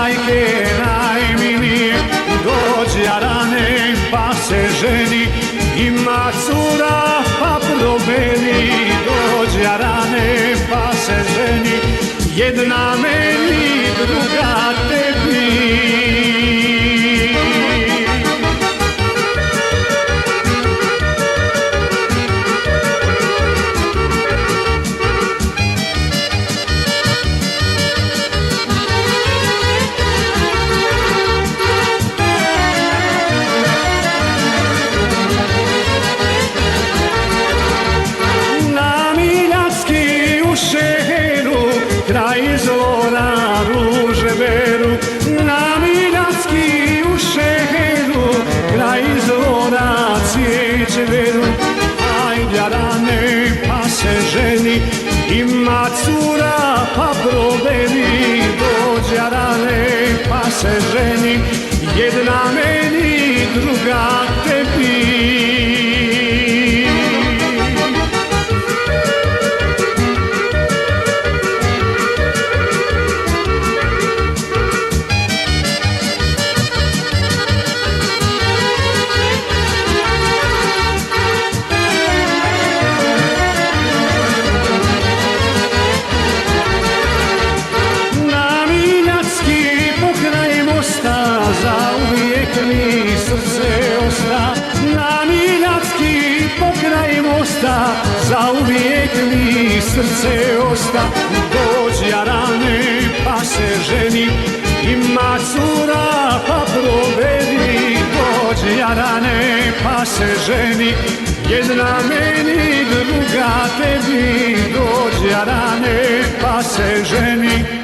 majke najmilije, dođi Jarane pa se ženi, ima cura pa probeni, dođi Jarane pa se ženi, jedna meni, druga tebi. Kraj izvora ruže beru, na Miljacki u Šeheru, kraj izvora cvijeće beru. Ajde Jarane pa se ženi, ima cura pa probeni, dođi Jarane pa se ženi, jedna meni, druga tebi. Zauvijek mi srce osta, na Miljacki pokraj mosta, zauvijek mi srce osta. Dođi Jarane pa se ženi, ima cura pa probedi, dođi Jarane pa se ženi, jedna meni, druga tebi, dođi Jarane pa se ženi.